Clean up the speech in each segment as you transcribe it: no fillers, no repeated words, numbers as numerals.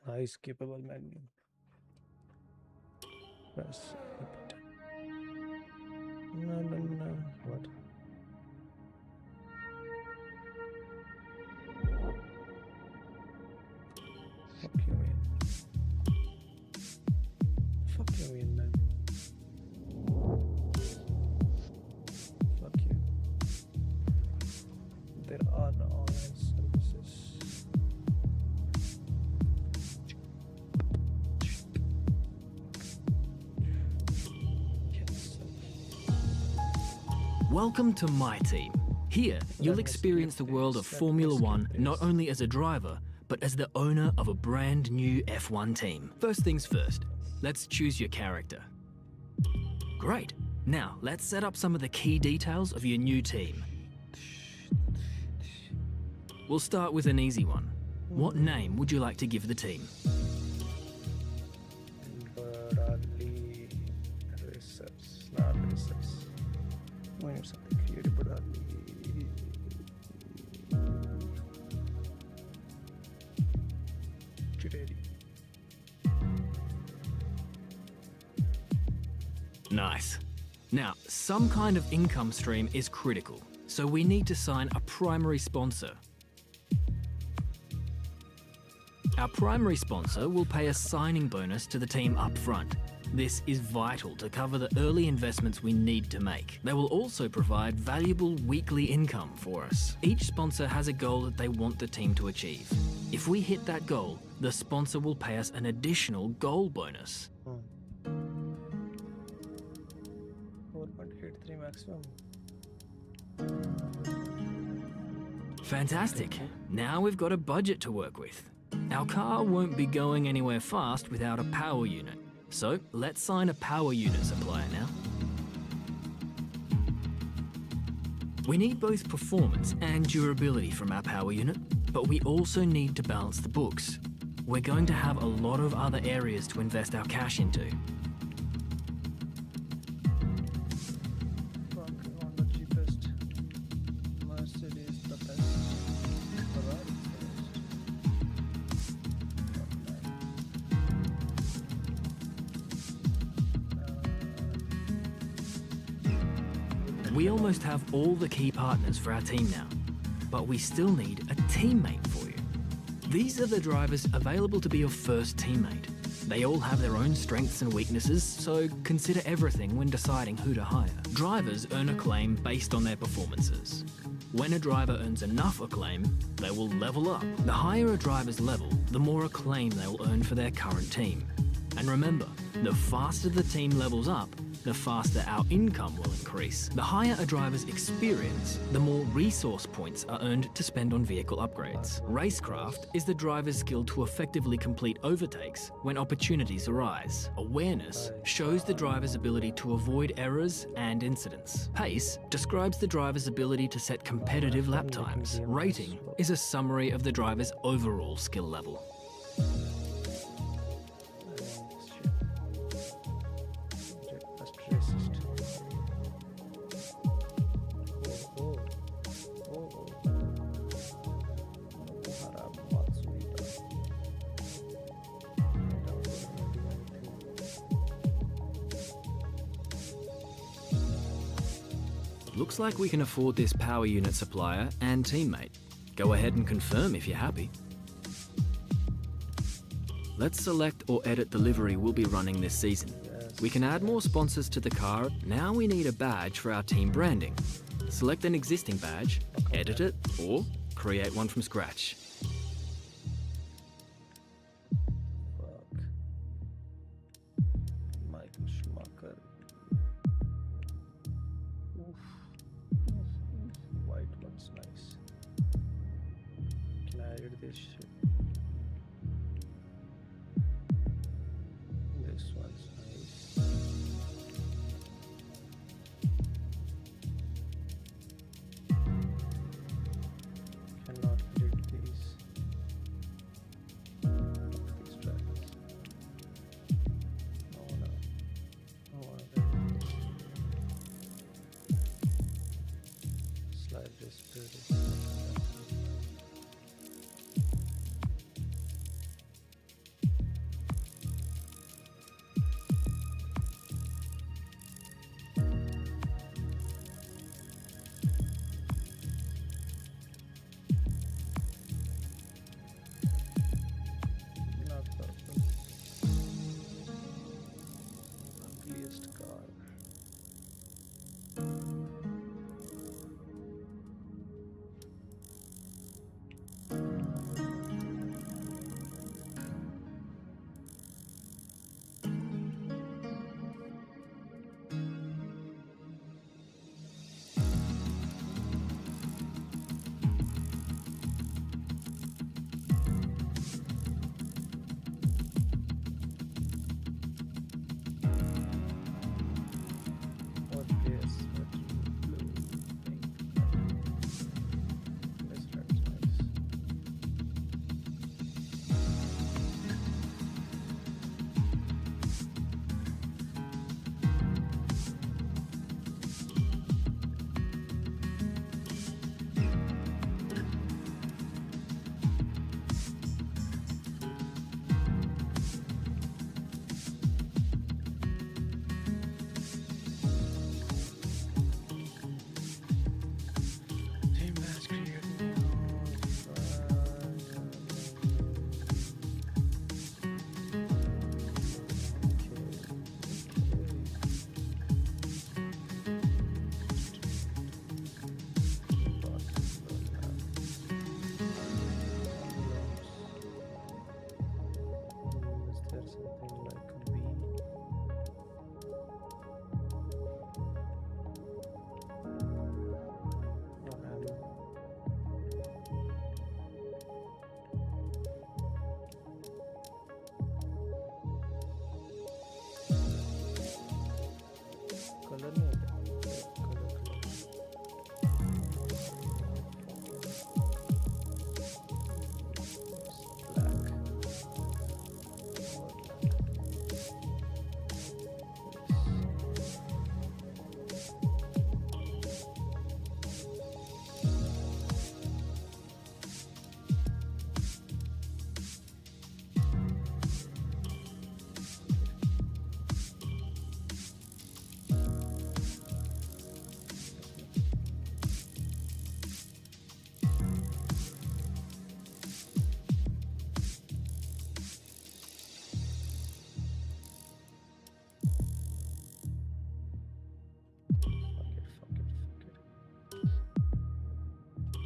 Nice capable menu. Press a button. No, no, no. What? Fuck you mean? Fuck you mean, man? Fuck you. There are no online services. Yes. Welcome to my team. Here, you'll experience the world of Formula One not only as a driver, but as the owner of a brand new F1 team. First things first, let's choose your character. Great. Now, let's set up some of the key details of your new team. We'll start with an easy one. What name would you like to give the team? Bradley Racers. Not Racers. We need something creative, Bradley. Chideri. Nice. Now, some kind of income stream is critical, so we need to sign a primary sponsor. Our primary sponsor will pay a signing bonus to the team up front. This is vital to cover the early investments we need to make. They will also provide valuable weekly income for us. Each sponsor has a goal that they want the team to achieve. If we hit that goal, the sponsor will pay us an additional goal bonus. 4.83 maximum. Fantastic. Now we've got a budget to work with. Our car won't be going anywhere fast without a power unit. So let's sign a power unit supplier now. We need both performance and durability from our power unit, but we also need to balance the books. We're going to have a lot of other areas to invest our cash into. Working on the cheapest. Mercedes the best. Ferrari We almost have all the key partners for our team now, but we still need a teammate for you. These are the drivers available to be your first teammate. They all have their own strengths and weaknesses, so consider everything when deciding who to hire. Drivers earn acclaim based on their performances. When a driver earns enough acclaim, they will level up. The higher a driver's level, the more acclaim they will earn for their current team. And remember, the faster the team levels up, the faster our income will increase. The higher a driver's experience, the more resource points are earned to spend on vehicle upgrades. Racecraft is the driver's skill to effectively complete overtakes when opportunities arise. Awareness shows the driver's ability to avoid errors and incidents. Pace describes the driver's ability to set competitive lap times. Rating is a summary of the driver's overall skill level. Best racist. Haram Matsuda. Looks like we can afford this power unit supplier and teammate. Go ahead and confirm if you're happy. Let's select or edit the livery we'll be running this season. We can add more sponsors to the car. Now we need a badge for our team branding. Select an existing badge, edit it, or create one from scratch. Fuck. Michael Schumacher. Oof. White one's nice. Can I edit this shit? This one's nice. Cannot edit these. These dragons. No, no. I wanna edit this. Slide this to this.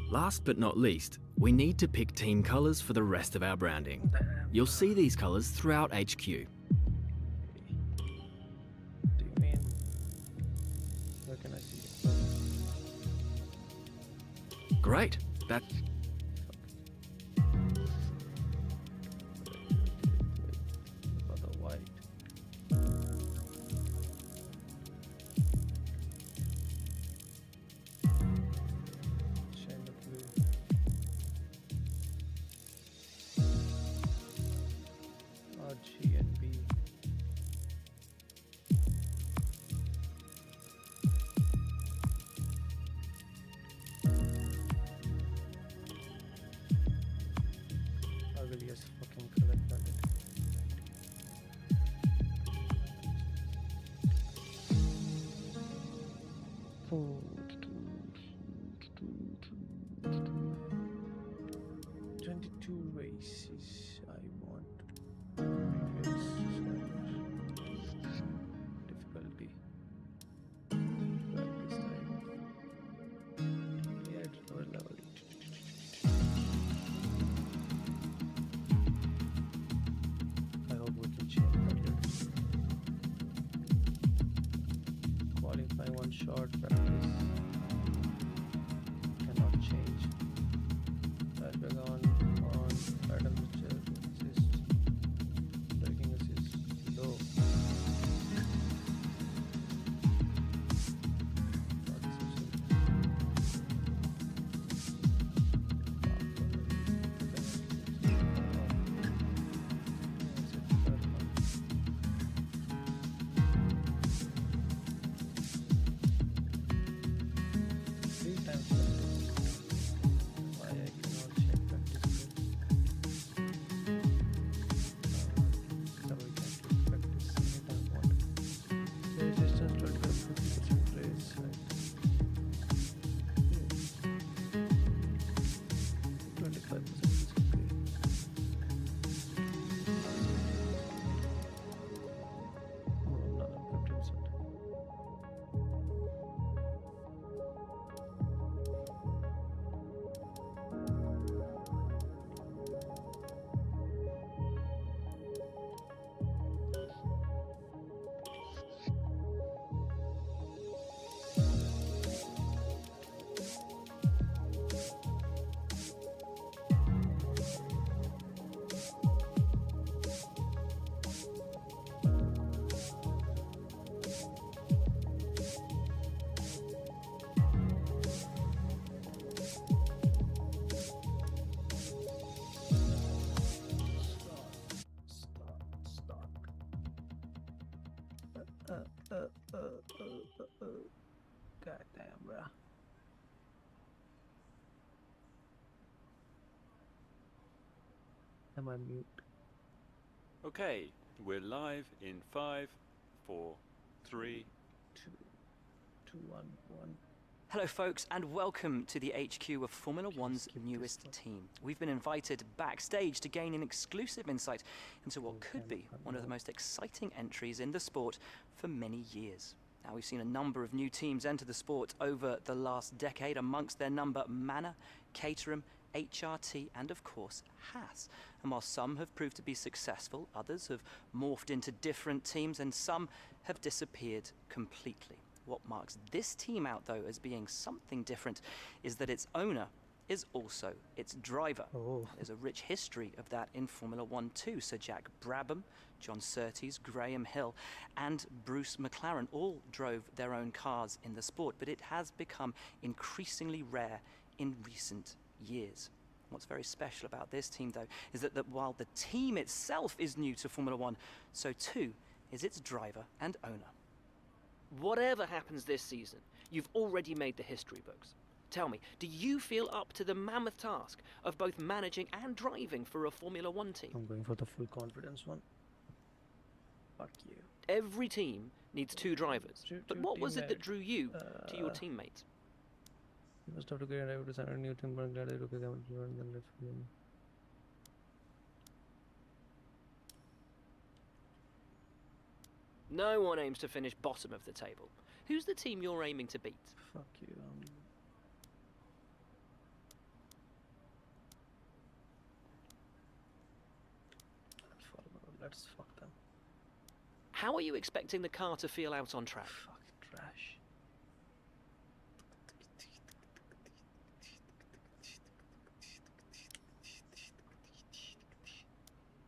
Last but not least, we need to pick team colours for the rest of our branding. You'll see these colours throughout HQ. Do you mean? Where can I see it? Great. That For the white. Shine the blue. R, G, and B. I will yes fucking color palette. Oh, 22 races I want. Previous difficulty. Well, this time. Yeah, it's lower level. I hope we can change that later. Qualify one short practice. Cannot change. Drag on item assist. Braking assist low. Three times practice. Why I cannot check practice? So we can keep practice anytime want. Resistance 25-50% raise. Right. 25% is okay. No, no, 50%. Stop. God damn, bro. Am I mute? Okay, we're live in 5, 4, 3. 2, 1, 1. Hello, folks, and welcome to the HQ of Formula One's skip this newest one. team. We've been invited backstage to gain an exclusive insight into what could be one of the most exciting entries in the sport for many years. Now, we've seen a number of new teams enter the sport over the last decade, amongst their number Manor, Caterham, HRT, and of course Haas. And while some have proved to be successful, others have morphed into different teams, and some have disappeared completely. What marks this team out, though, as being something different is that its owner is also its driver. Oh. There's a rich history of that in Formula One too. Sir Jack Brabham, John Surtees, Graham Hill, and Bruce McLaren all drove their own cars in the sport, but it has become increasingly rare in recent years. What's very special about this team, though, is that while the team itself is new to Formula One, so too is its driver and owner. Whatever happens this season, you've already made the history books. Tell me, do you feel up to the mammoth task of both managing and driving for a Formula One team? I'm going for the full confidence one. Fuck you. Every team needs 2 drivers. But what was it that teammate. drew you to your teammates? You must have to get a design a new team, but I'm glad I look at them and then let's begin. No one aims to finish bottom of the table. Who's the team you're aiming to beat? Fuck you. let's fuck them. How are you expecting the car to feel out on track? Fucking trash.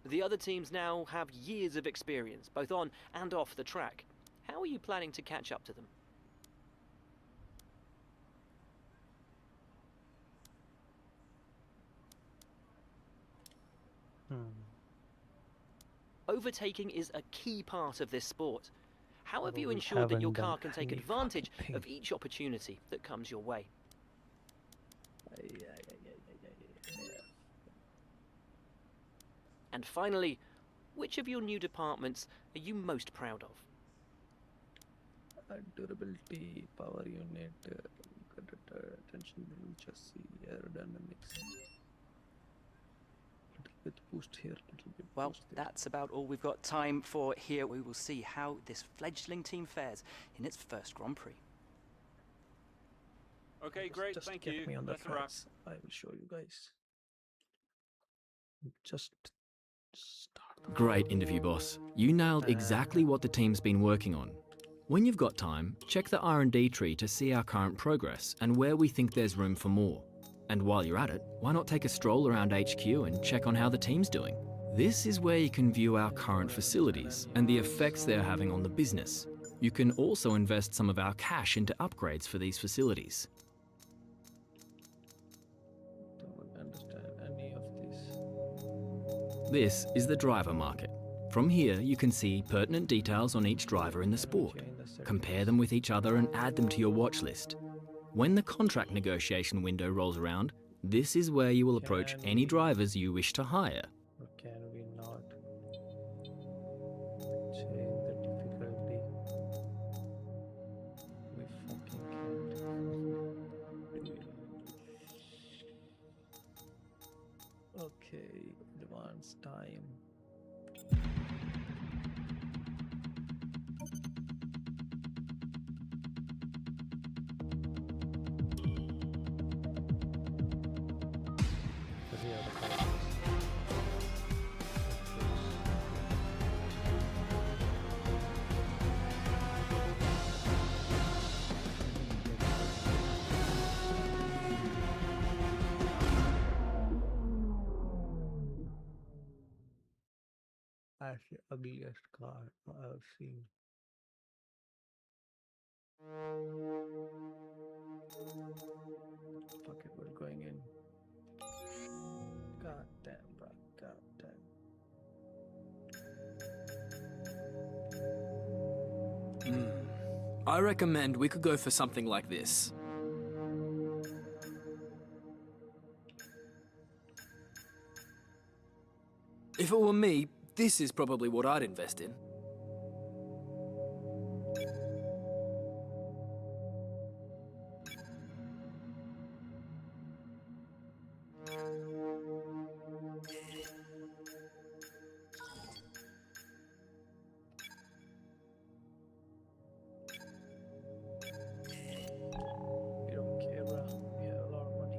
The other teams now have years of experience, both on and off the track. How are you planning to catch up to them? Overtaking is a key part of this sport. How have you We ensured that your haven't car done can take any advantage fucking of thing. each opportunity that comes your way? And finally, which of your new departments are you most proud of? Durability, power unit, tension chassis, aerodynamics. Little bit boost here, little bit Well, boost there. that's about all we've got time for here. We will see how this fledgling team fares in its first Grand Prix. Okay, great. Just Thank get you. me on the That's a wrap. tracks. I will show you guys. Just start. Great interview, boss. You nailed exactly what the team's been working on. When you've got time, check the R&D tree to see our current progress and where we think there's room for more. And while you're at it, why not take a stroll around HQ and check on how the team's doing? This is where you can view our current facilities and the effects they're having on the business. You can also invest some of our cash into upgrades for these facilities. Don't understand any of this. This is the driver market. From here, you can see pertinent details on each driver in the sport. Compare them with each other and add them to your watch list. When the contract negotiation window rolls around, this is where you will approach any drivers you wish to hire. Or can we not change the difficulty? We fucking can't. Okay, advance time. Here are the colors. That's the ugliest car I've seen. Fuck it, we're going in. God damn, bro. God damn. I recommend we could go for something like this. If it were me, this is probably what I'd invest in. We don't care, bro. We have a lot of money.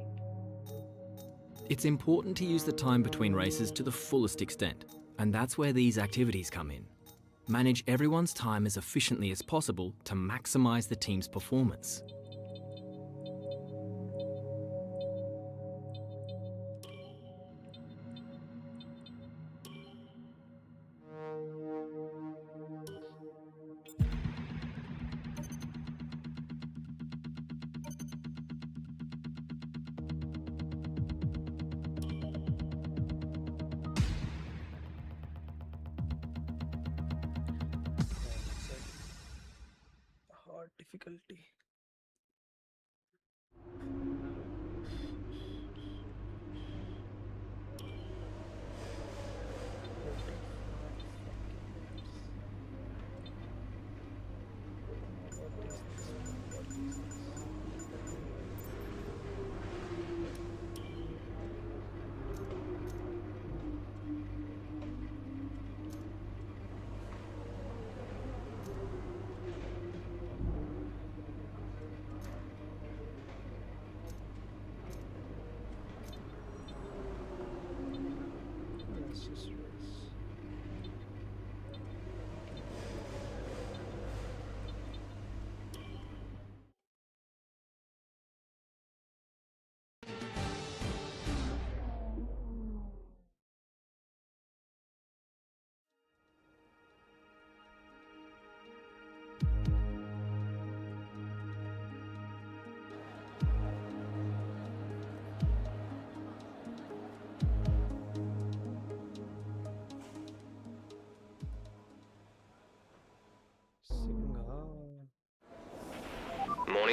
It's important to use the time between races to the fullest extent, and that's where these activities come in. Manage everyone's time as efficiently as possible to maximize the team's performance. Hard difficulty.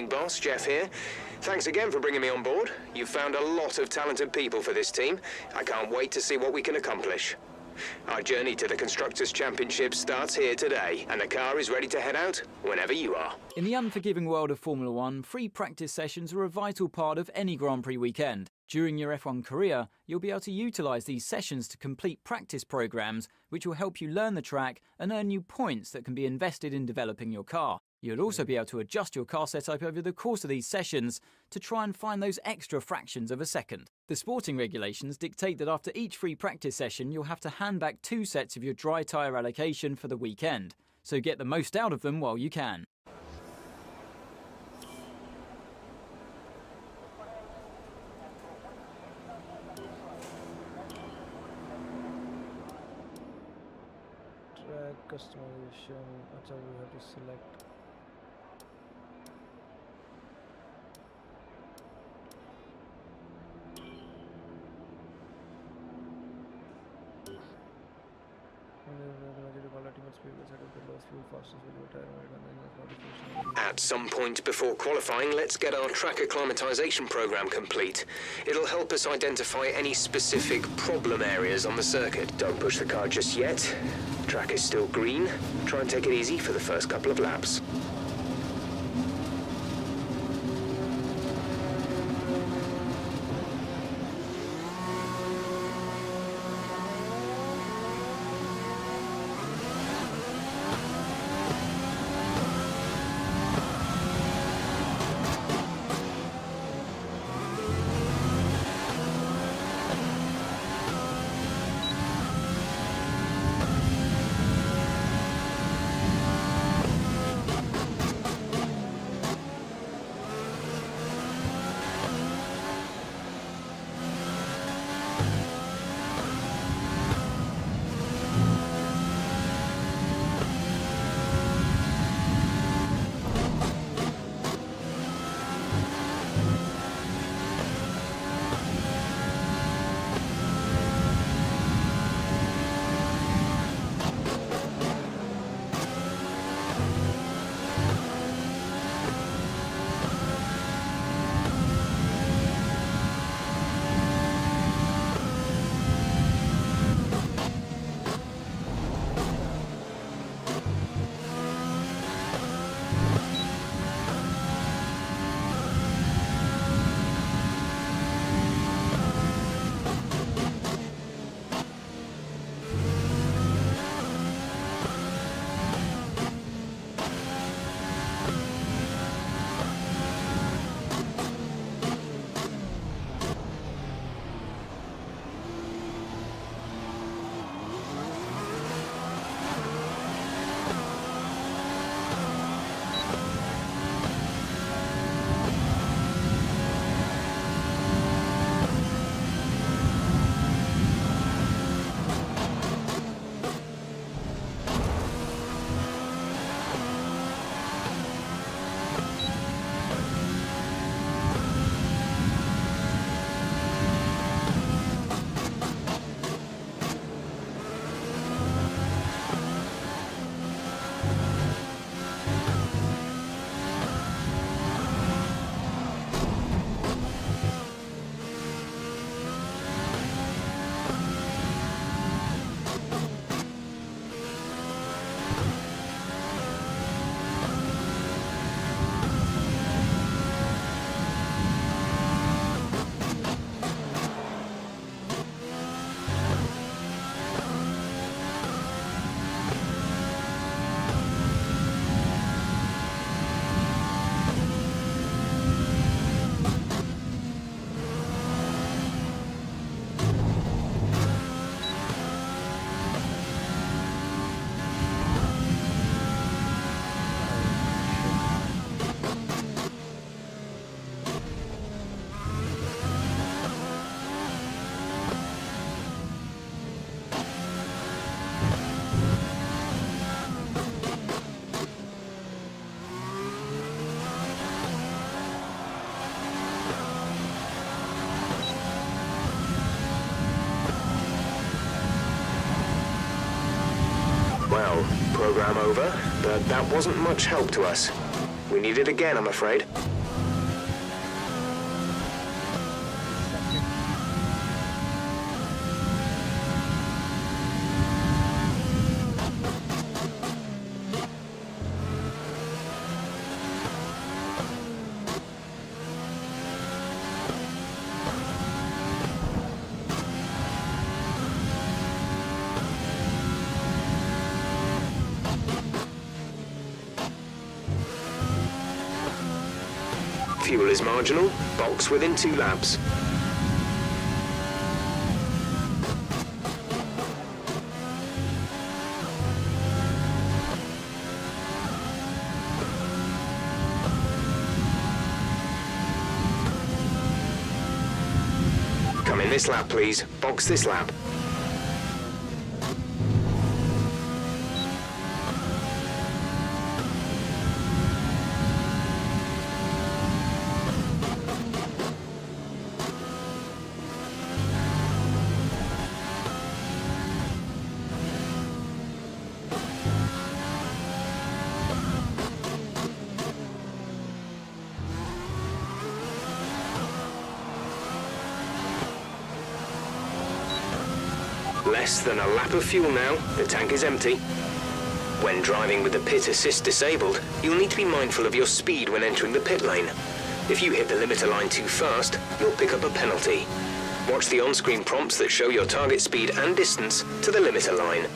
Morning, boss. Jeff here. Thanks again for bringing me on board. You've found a lot of talented people for this team. I can't wait to see what we can accomplish. Our journey to the Constructors' Championship starts here today, and the car is ready to head out whenever you are. In the unforgiving world of Formula One, free practice sessions are a vital part of any Grand Prix weekend. During your F1 career, you'll be able to utilise these sessions to complete practice programmes, which will help you learn the track and earn you points that can be invested in developing your car. You'll also be able to adjust your car setup over the course of these sessions to try and find those extra fractions of a second. The sporting regulations dictate that after each free practice session, you'll have to hand back 2 sets of your dry tyre allocation for the weekend. So get the most out of them while you can. Track customization. Acha, we have to select. At some point before qualifying, let's get our track acclimatization program complete. It'll help us identify any specific problem areas on the circuit. Don't push the car just yet. Track is still green. Try and take it easy for the first couple of laps. Well, program over, but that wasn't much help to us. We need it again, I'm afraid. Fuel is marginal. Box within 2 laps. Come in this lap, please. Box this lap. Less than a lap of fuel now. The tank is empty. When driving with the pit assist disabled, you'll need to be mindful of your speed when entering the pit lane. If you hit the limiter line too fast, you'll pick up a penalty. Watch the on-screen prompts that show your target speed and distance to the limiter line.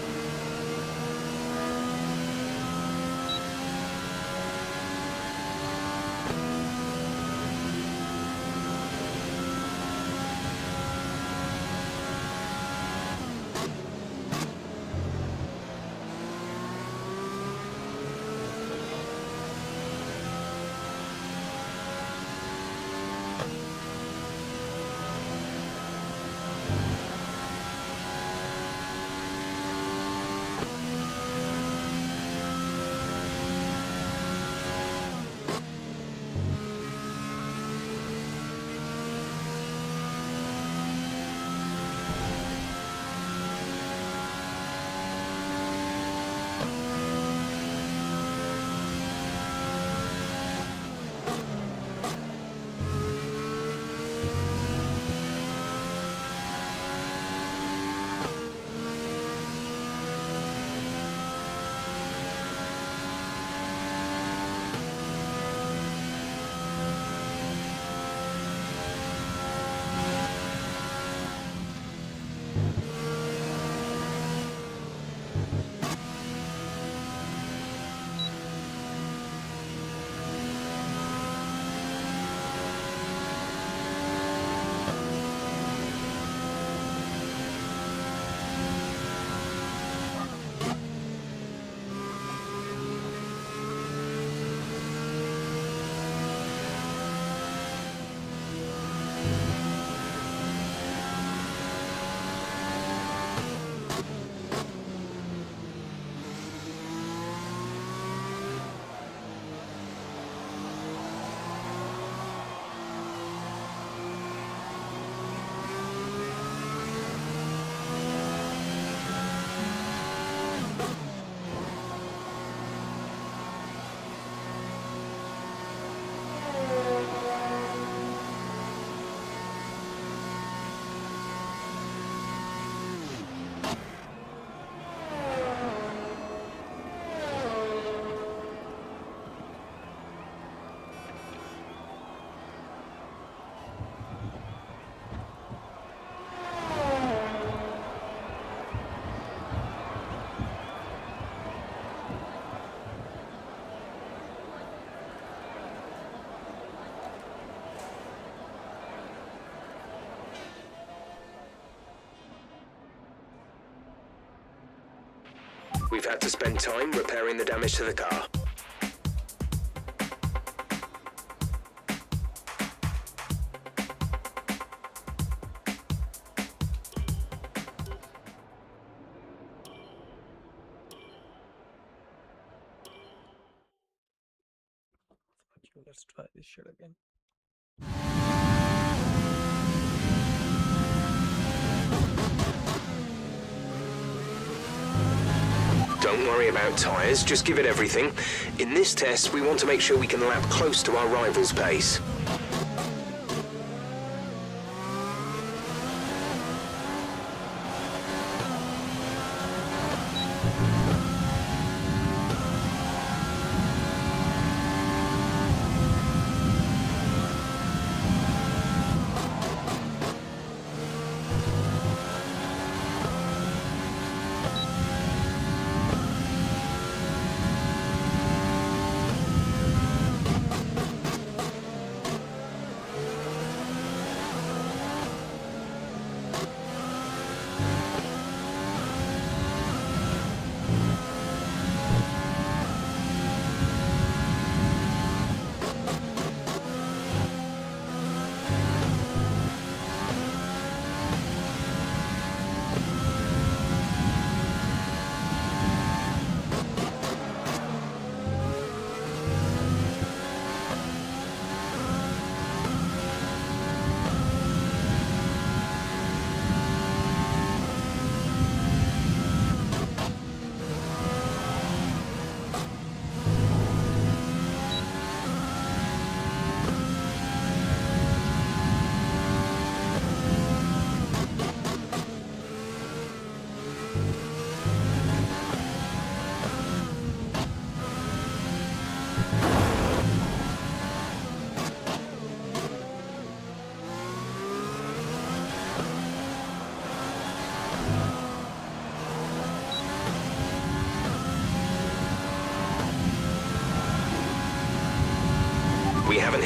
We've had to spend time repairing the damage to the car. Let's try this shit again. Don't worry about tyres, just give it everything. In this test, we want to make sure we can lap close to our rival's pace.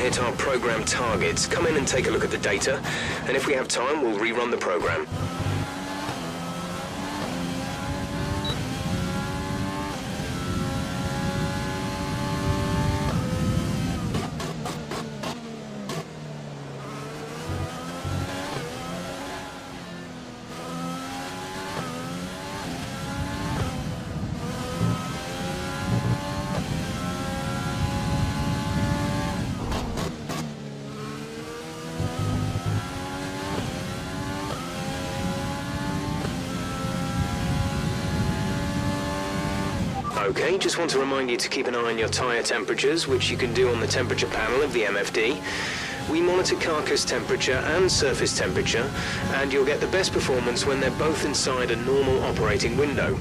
hit our program targets. Come in and take a look at the data, and if we have time, we'll rerun the program. Okay, just want to remind you to keep an eye on your tyre temperatures, which you can do on the temperature panel of the MFD. We monitor carcass temperature and surface temperature, and you'll get the best performance when they're both inside a normal operating window.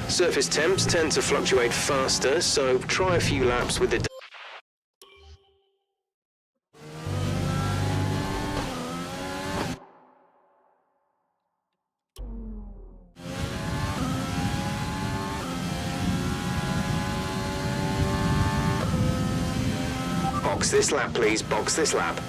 Surface temps tend to fluctuate faster, so try a few laps with the Box this lap, please. Box this lap.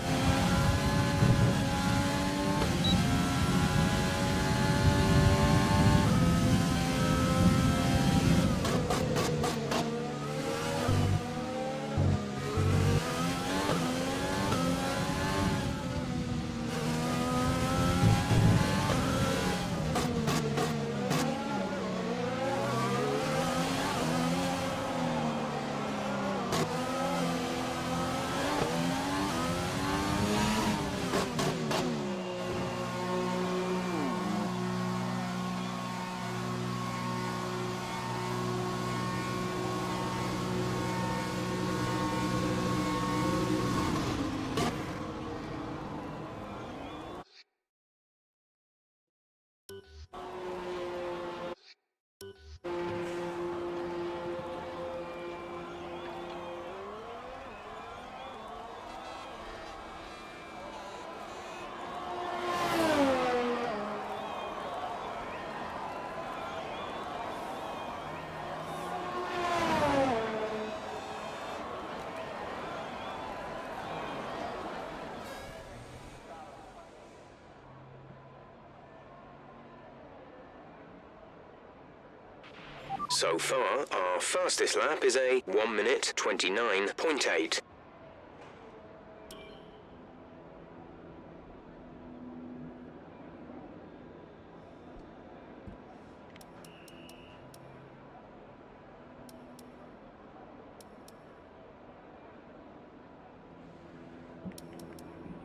So far, our fastest lap is a 1 minute 29.8.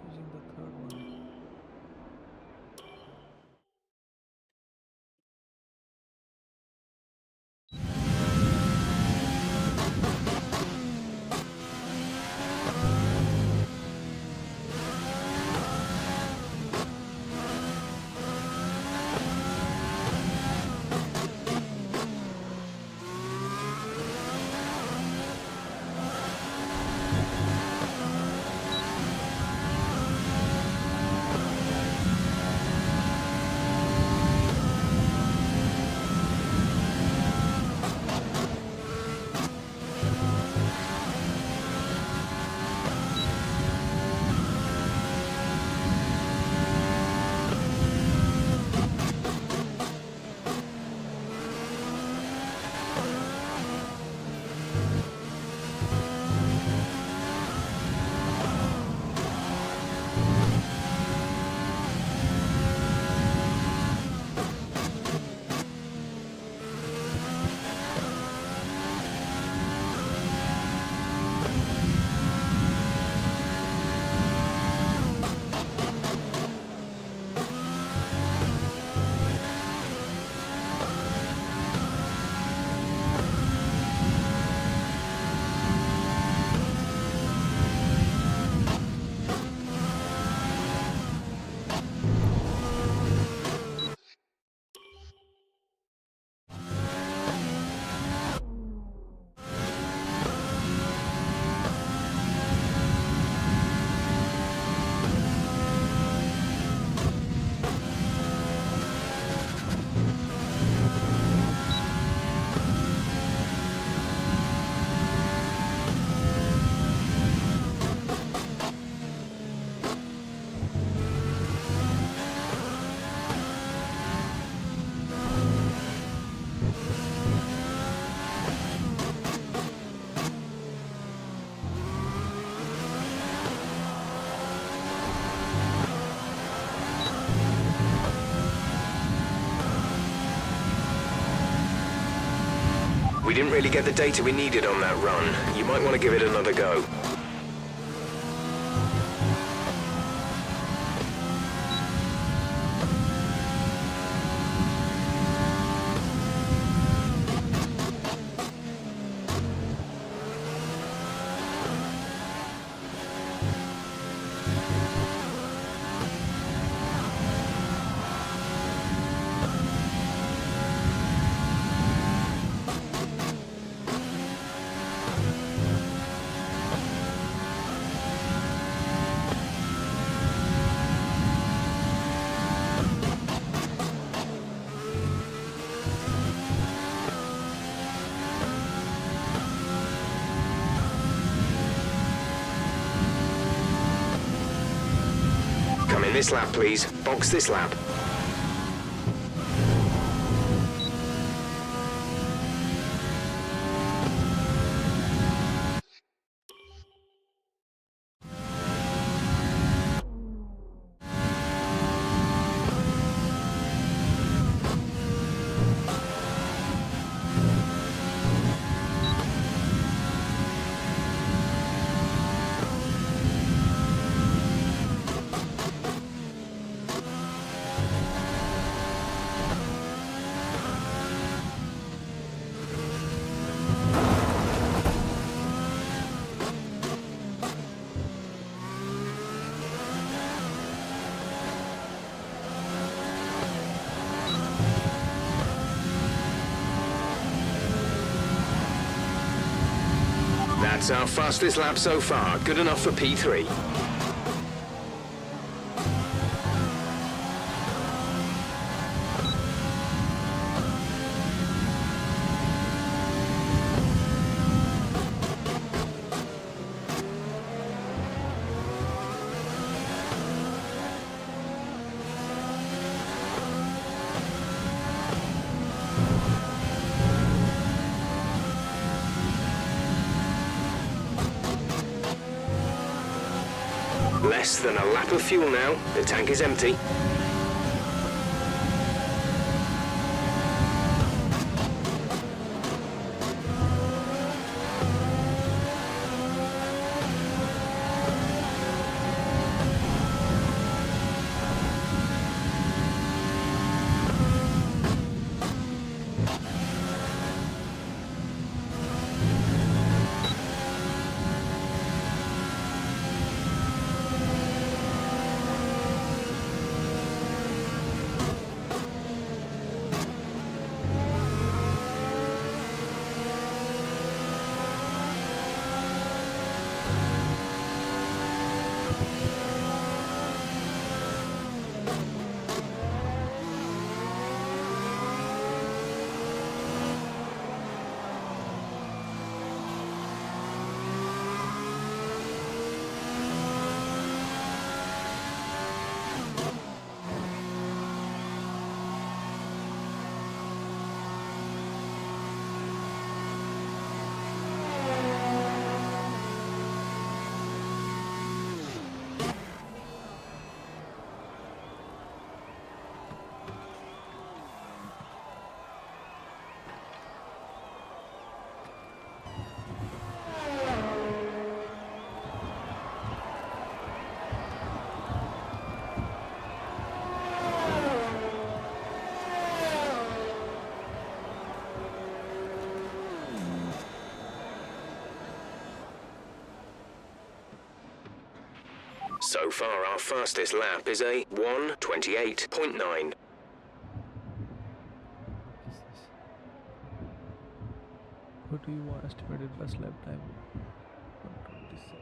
Using the third one. We didn't really get the data we needed on that run. You might want to give it another go. Come in this lap, please. Box this lap. That's our fastest lap so far. Good enough for P3. Less than a lap of fuel now. The tank is empty. So far, our fastest lap is a 1:28.9. What do you want estimated best lap time? 127.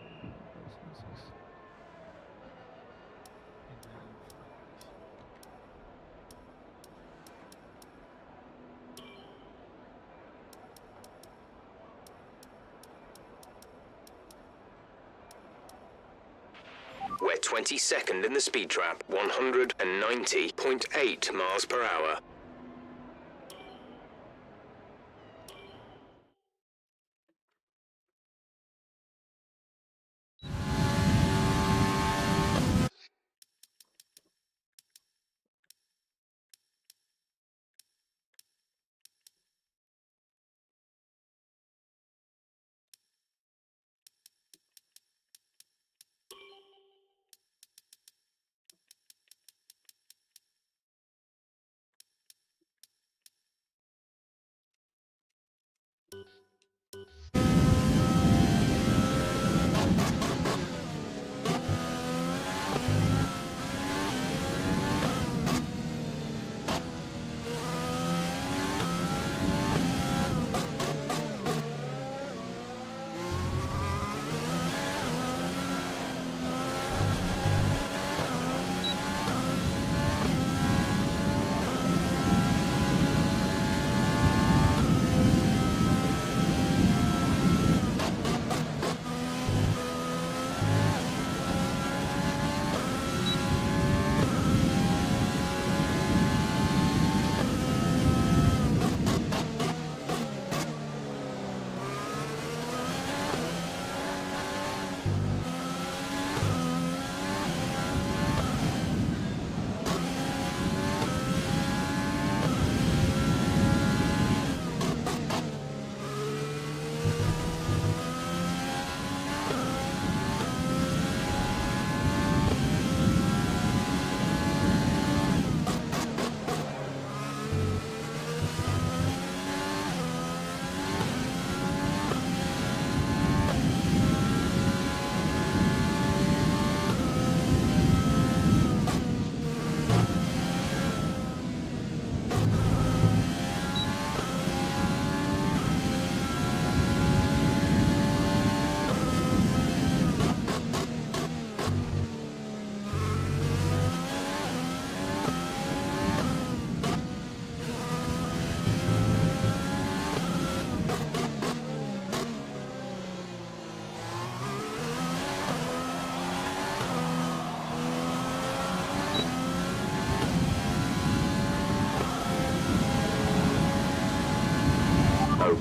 We're 22nd in the speed trap, 190.8 miles per hour.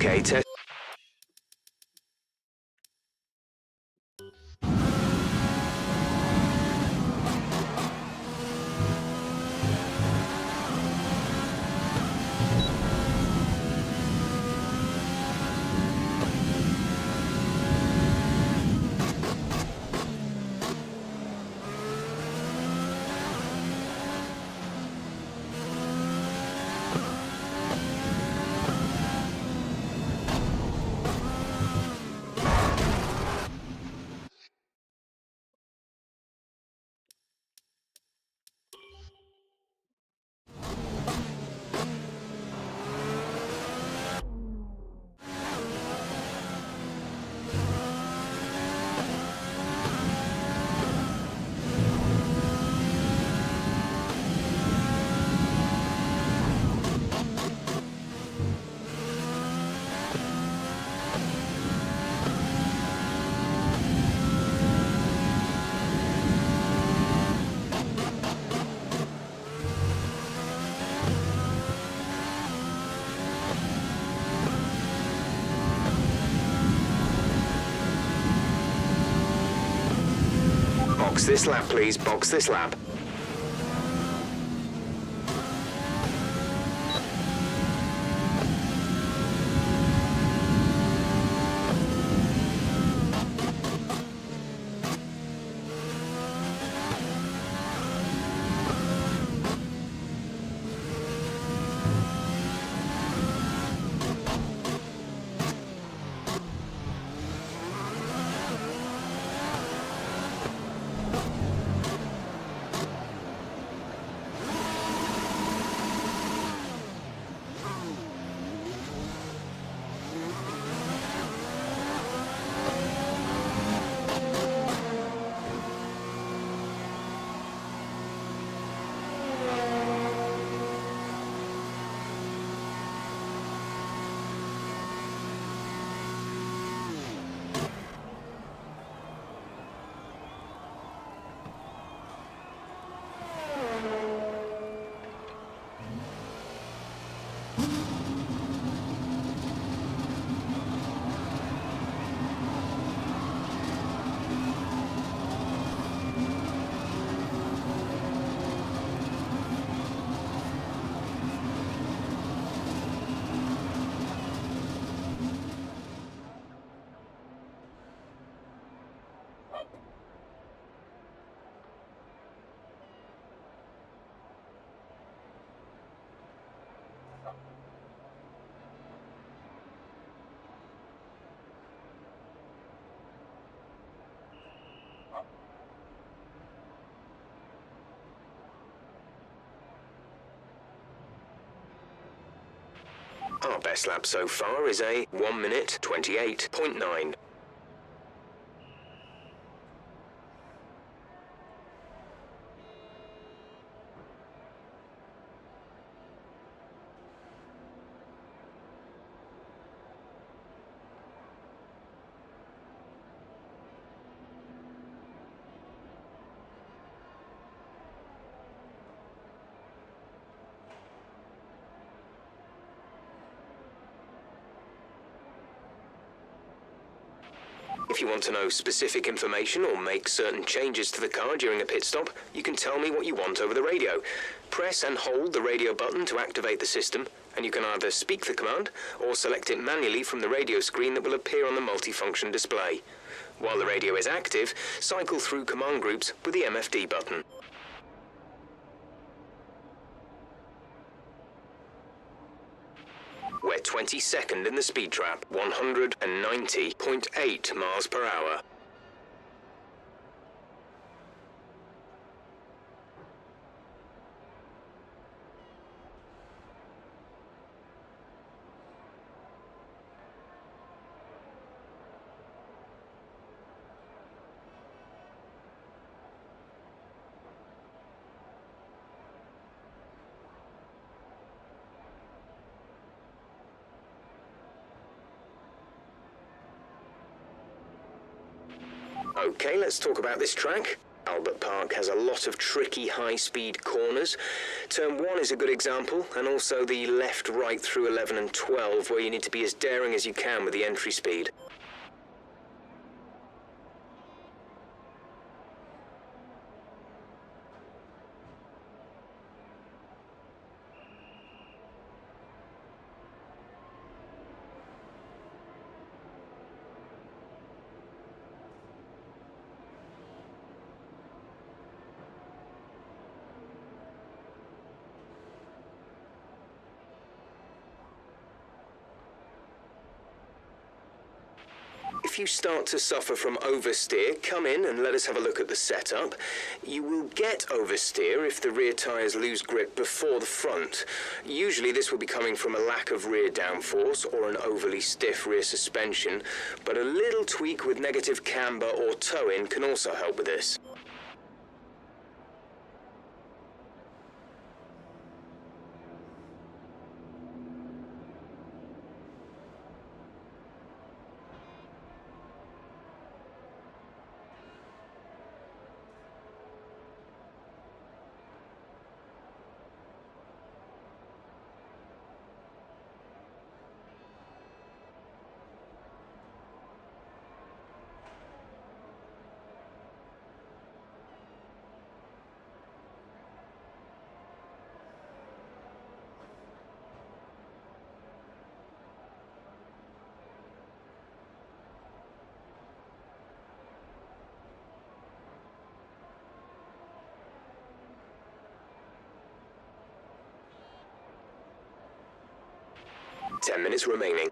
Okay, test. Box this lap, please. Box this lap. Our best lap so far is a 1 minute 28.9. If you want to know specific information or make certain changes to the car during a pit stop, you can tell me what you want over the radio. Press and hold the radio button to activate the system, and you can either speak the command or select it manually from the radio screen that will appear on the multifunction display. While the radio is active, cycle through command groups with the MFD button. We're 22nd in the speed trap, 190.8 miles per hour. Okay, let's talk about this track. Albert Park has a lot of tricky high-speed corners. Turn 1 is a good example, and also the left-right through 11 and 12, where you need to be as daring as you can with the entry speed. If you start to suffer from oversteer, come in and let us have a look at the setup. You will get oversteer if the rear tyres lose grip before the front. Usually this will be coming from a lack of rear downforce or an overly stiff rear suspension, but a little tweak with negative camber or toe-in can also help with this. Ten minutes remaining.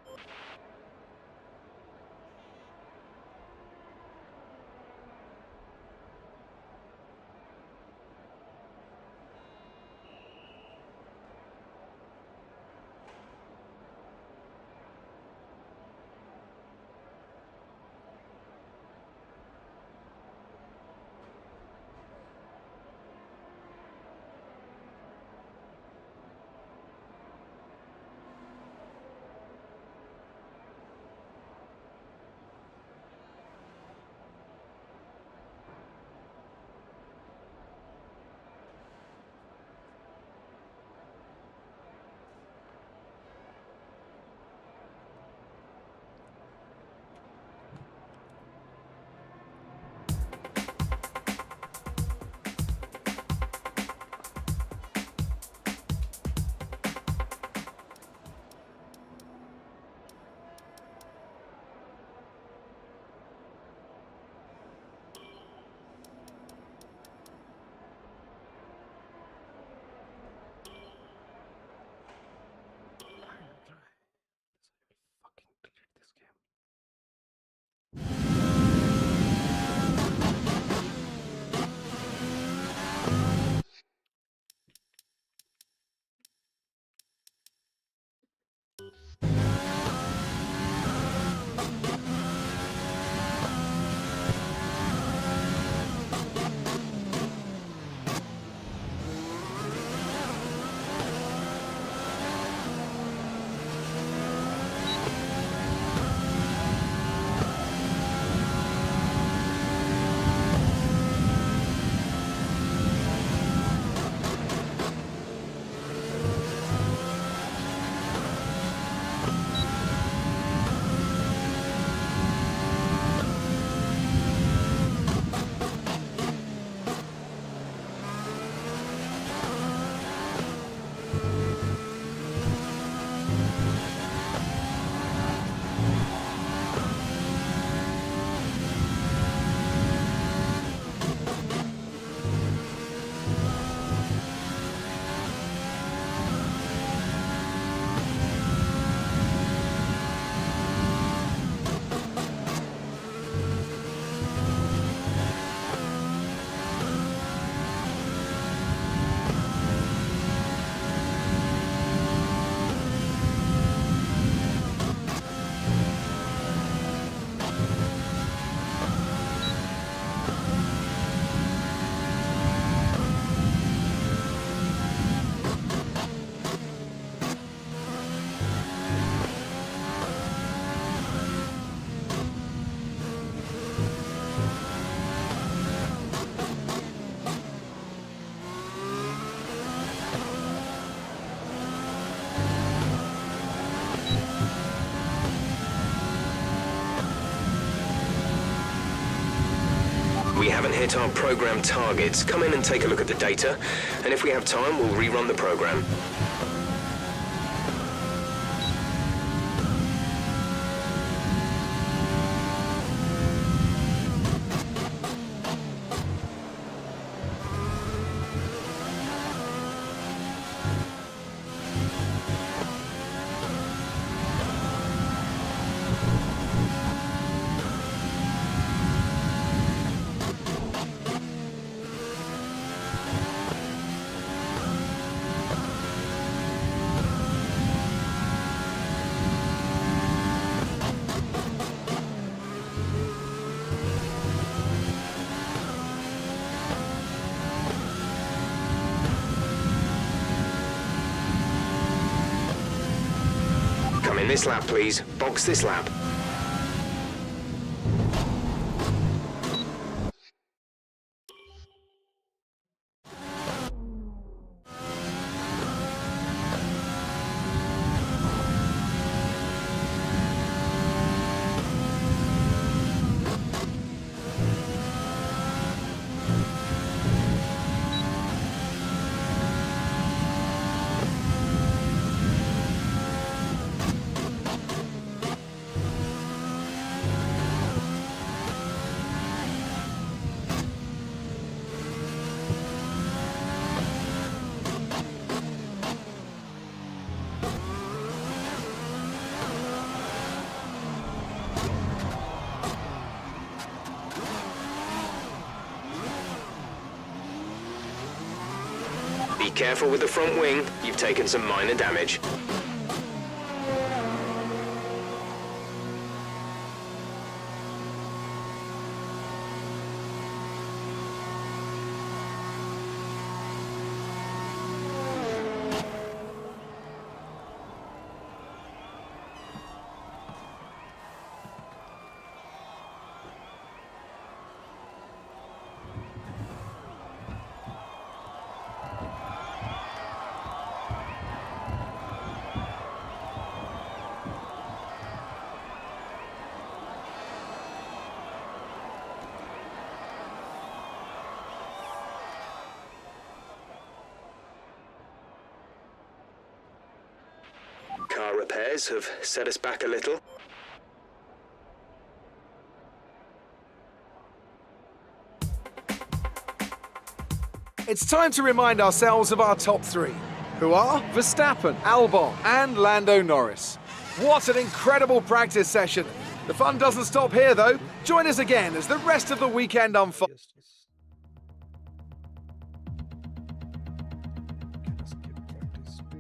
hit our program targets, come in and take a look at the data, and if we have time, we'll rerun the program. Come in this lap, please. Box this lap. Be careful with the front wing. You've taken some minor damage. Car repairs have set us back a little. It's time to remind ourselves of our top three, who are Verstappen, Albon, and Lando Norris. What an incredible practice session. The fun doesn't stop here, though. Join us again as the rest of the weekend unfolds. Yes, yes. Can I skip practice two?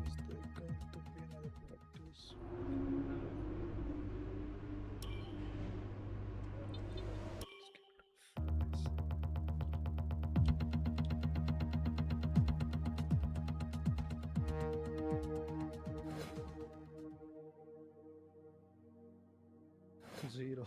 Is there going to be another practice? Zero.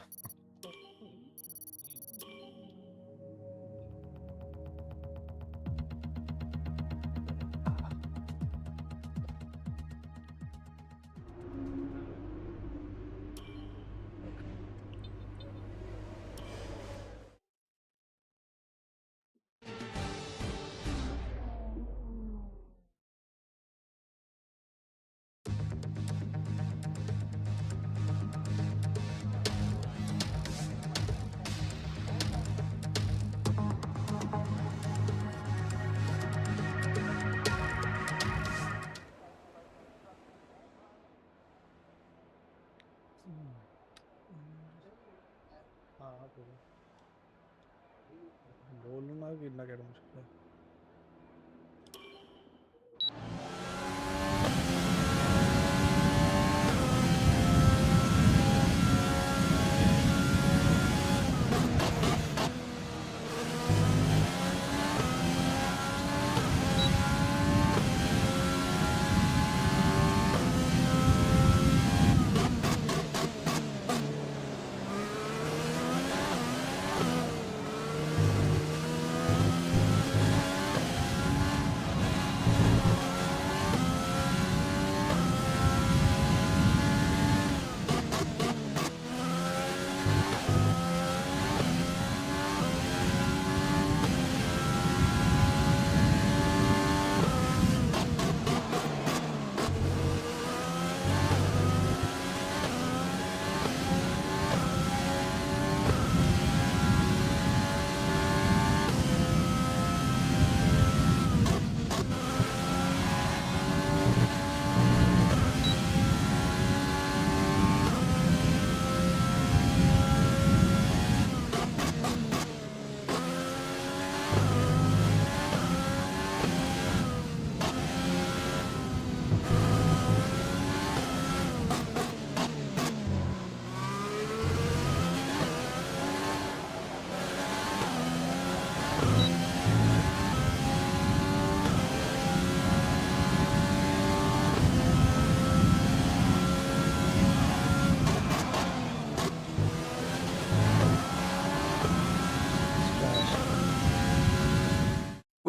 हाँ बोलूँगा कि इतना क्या मुश्किल है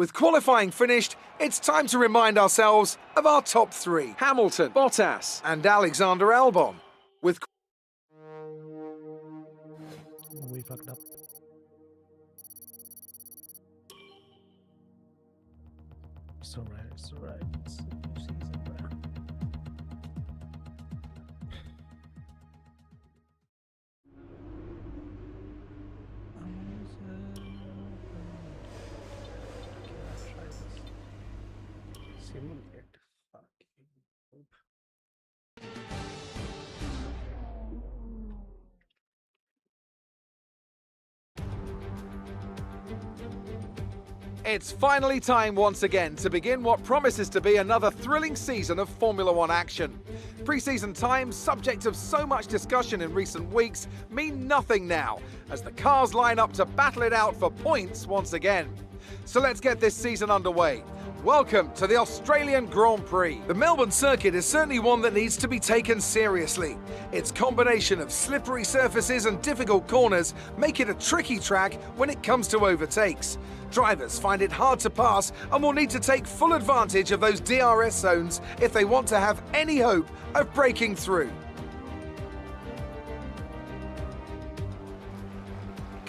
With qualifying finished, it's time to remind ourselves of our top three. Hamilton, Bottas and Alexander Albon. With We fucked up. It's alright, it's alright. It's a new season, bro. Simulate fucking poop. It's finally time once again to begin what promises to be another thrilling season of Formula One action. Pre-season times, subject of so much discussion in recent weeks, mean nothing now, as the cars line up to battle it out for points once again. So let's get this season underway. Welcome to the Australian Grand Prix. The Melbourne circuit is certainly one that needs to be taken seriously. Its combination of slippery surfaces and difficult corners make it a tricky track when it comes to overtakes. Drivers find it hard to pass and will need to take full advantage of those DRS zones if they want to have any hope of breaking through.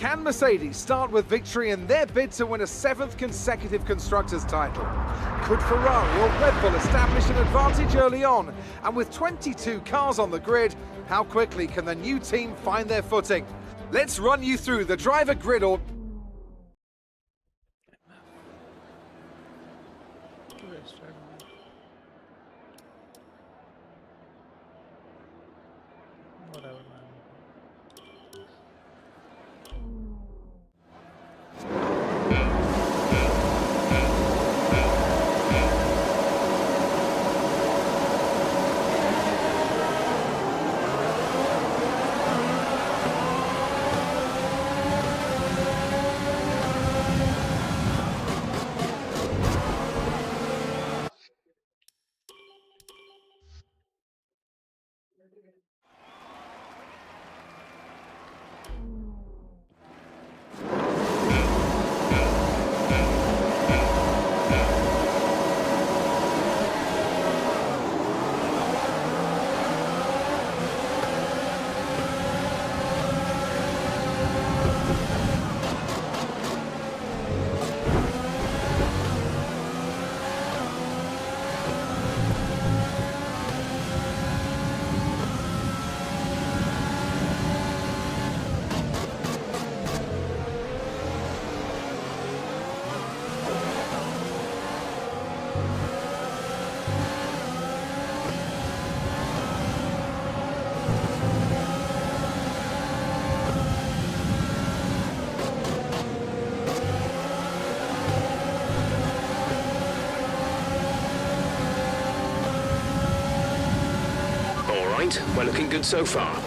Can Mercedes start with victory in their bid to win a 7th consecutive Constructors' title? Could Ferrari or Red Bull establish an advantage early on? And with 22 cars on the grid, how quickly can the new team find their footing? Let's run you through the driver grid order. Whatever, man. We're looking good so far.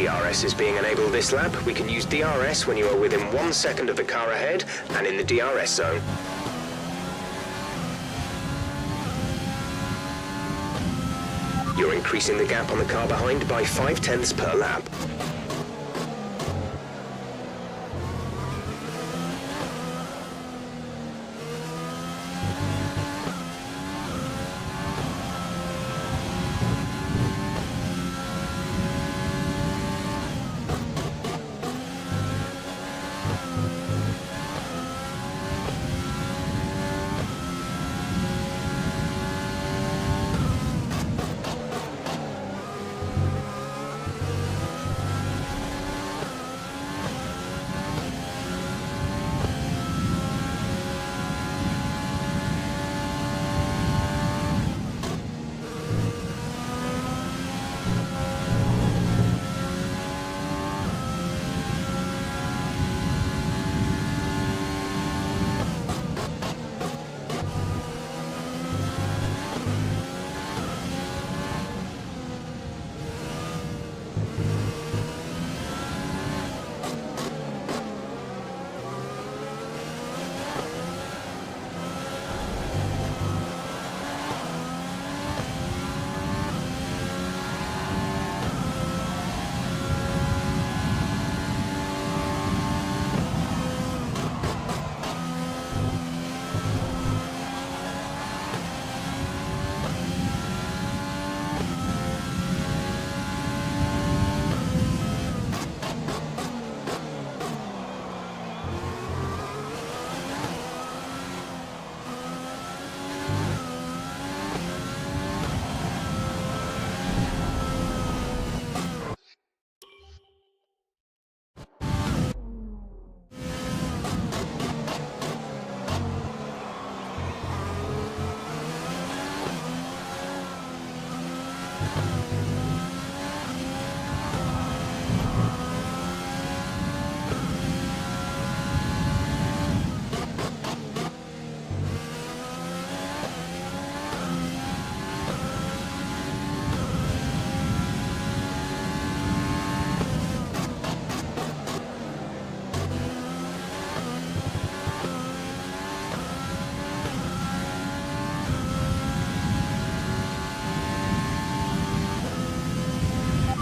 DRS is being enabled this lap. We can use DRS when you are within 1 second of the car ahead and in the DRS zone. You're increasing the gap on the car behind by 0.5 per lap.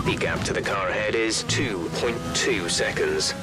The gap to the car ahead is 2.2 seconds.